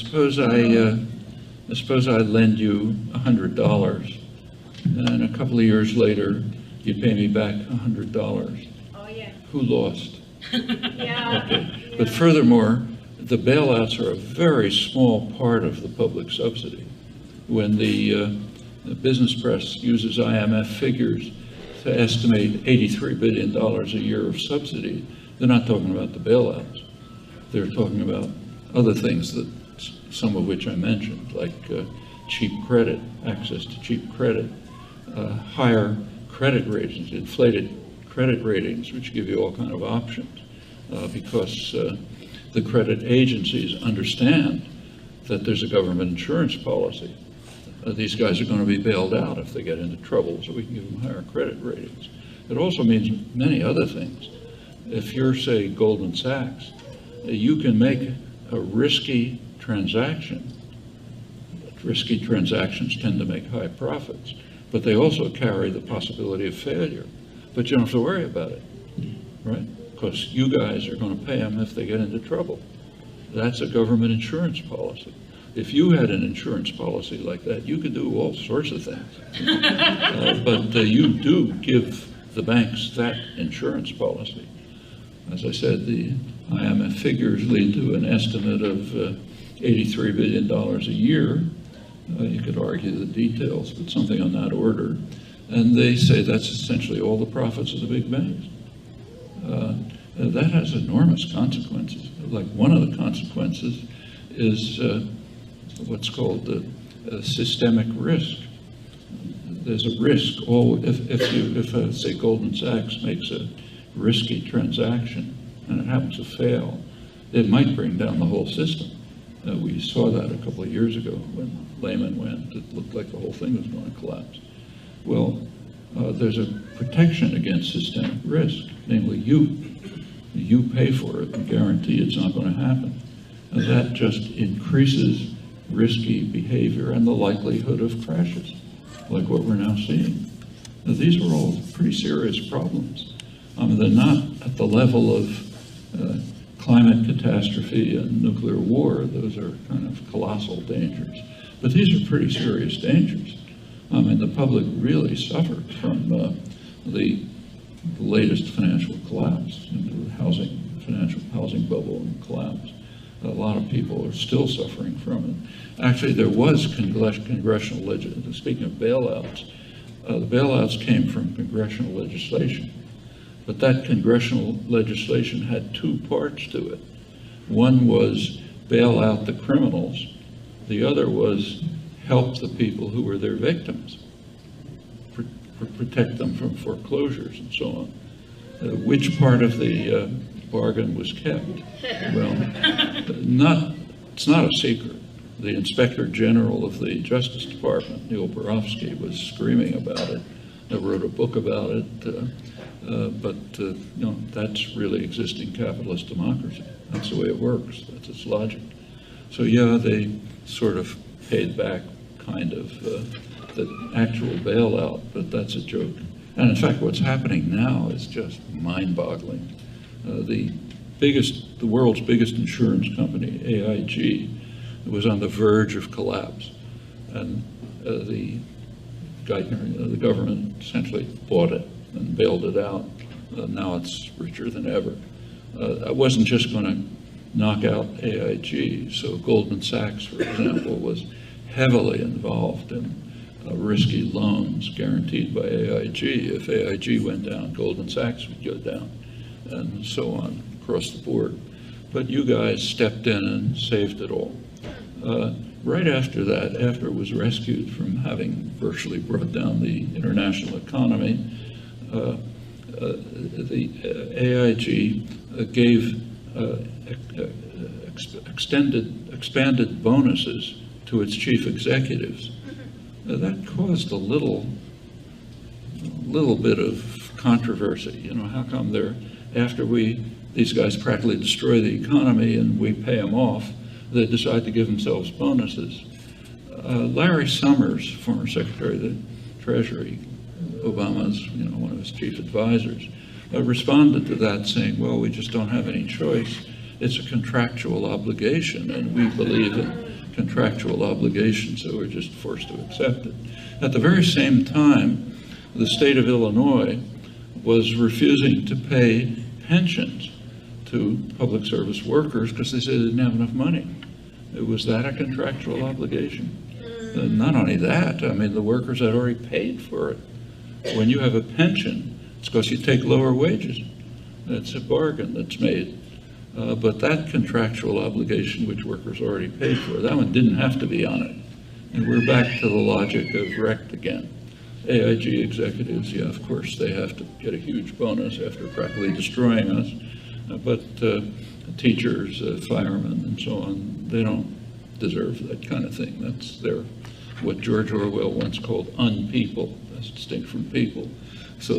suppose I lend you $100, and a couple of years later, you pay me back $100. Oh, yeah. Who lost? Yeah. Okay. But furthermore, the bailouts are a very small part of the public subsidy. When the business press uses IMF figures to estimate $83 billion a year of subsidy, they're not talking about the bailouts. They're talking about other things, that some of which I mentioned, like cheap credit, access to cheap credit, higher credit ratings, inflated credit ratings, which give you all kind of options, because the credit agencies understand that there's a government insurance policy. These guys are going to be bailed out if they get into trouble, so we can give them higher credit ratings. It also means many other things. If you're, say, Goldman Sachs, you can make a risky transaction. Risky transactions tend to make high profits, but they also carry the possibility of failure. But you don't have to worry about it, right? Because you guys are going to pay them if they get into trouble. That's a government insurance policy. If you had an insurance policy like that, you could do all sorts of things. But you do give the banks that insurance policy. As I said, the IMF figures lead to an estimate of $83 billion a year. You could argue the details, but something on that order. And they say that's essentially all the profits of the big banks. That has enormous consequences. Like, one of the consequences is what's called systemic risk. There's a risk. If say Goldman Sachs makes a risky transaction and it happens to fail, it might bring down the whole system. We saw that a couple of years ago when Lehman went. It looked like the whole thing was going to collapse. Well, there's a protection against systemic risk, namely you pay for it and guarantee it's not going to happen. And that just increases risky behavior and the likelihood of crashes, like what we're now seeing. Now, these are all pretty serious problems. They're not at the level of climate catastrophe and nuclear war. Those are kind of colossal dangers. But these are pretty serious dangers. The public really suffered from the latest financial collapse, the financial housing bubble and collapse. A lot of people are still suffering from it. Actually, there was congressional legislation. Speaking of bailouts, the bailouts came from congressional legislation. But that congressional legislation had two parts to it. One was bail out the criminals. The other was help the people who were their victims, protect them from foreclosures and so on. Which part of the bargain was kept? Well, it's not a secret. The Inspector General of the Justice Department, Neil Barofsky, was screaming about it. I wrote a book about it. That's really existing capitalist democracy. That's the way it works. That's its logic. So yeah, they sort of paid back kind of the actual bailout, but that's a joke. And in fact, what's happening now is just mind-boggling. The world's biggest insurance company, AIG, was on the verge of collapse, and the government essentially bought it and bailed it out. Now it's richer than ever. I wasn't just going to knock out AIG. So Goldman Sachs, for example, was heavily involved in risky loans guaranteed by AIG. If AIG went down, Goldman Sachs would go down, and so on across the board. But you guys stepped in and saved it all. Right after that, after it was rescued from having virtually brought down the international economy, the AIG gave expanded bonuses to its chief executives. That caused a little bit of controversy. How come after these guys practically destroy the economy and we pay them off, they decide to give themselves bonuses? Larry Summers, former Secretary of the Treasury, Obama's, one of his chief advisors, responded to that saying, well, we just don't have any choice. It's a contractual obligation, and we believe in contractual obligation, so we're just forced to accept it. At the very same time, the state of Illinois was refusing to pay pensions to public service workers because they said they didn't have enough money. Was that a contractual obligation? Not only that, I mean, the workers had already paid for it. When you have a pension, it's because you take lower wages. It's a bargain that's made. But that contractual obligation, which workers already paid for, that one didn't have to be on it. And we're back to the logic of Recht again. AIG executives, yeah, of course, they have to get a huge bonus after practically destroying us. But teachers, firemen, and so on, they don't deserve that kind of thing. That's what George Orwell once called unpeople, that's distinct from people. So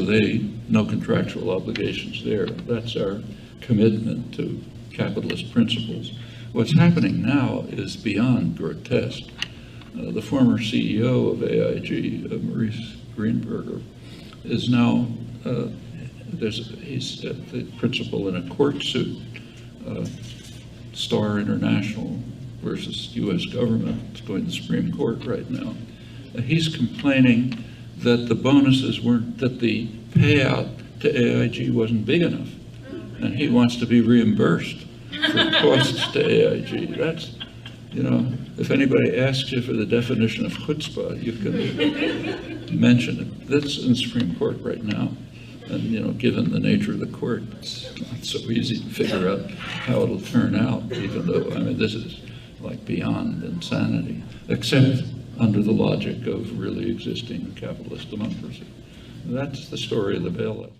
no contractual obligations there. That's our commitment to capitalist principles. What's happening now is beyond grotesque. The former CEO of AIG, Maurice Greenberger, is now, he's the principal in a court suit, Star International versus U.S. government. It's going to the Supreme Court right now. He's complaining that the bonuses that the payout to AIG wasn't big enough. And he wants to be reimbursed for costs to AIG. That's, if anybody asks you for the definition of chutzpah, you can mention it. That's in the Supreme Court right now. And, given the nature of the court, it's not so easy to figure out how it'll turn out, even though, this is like beyond insanity, except under the logic of really existing capitalist democracy. That's the story of the bailouts.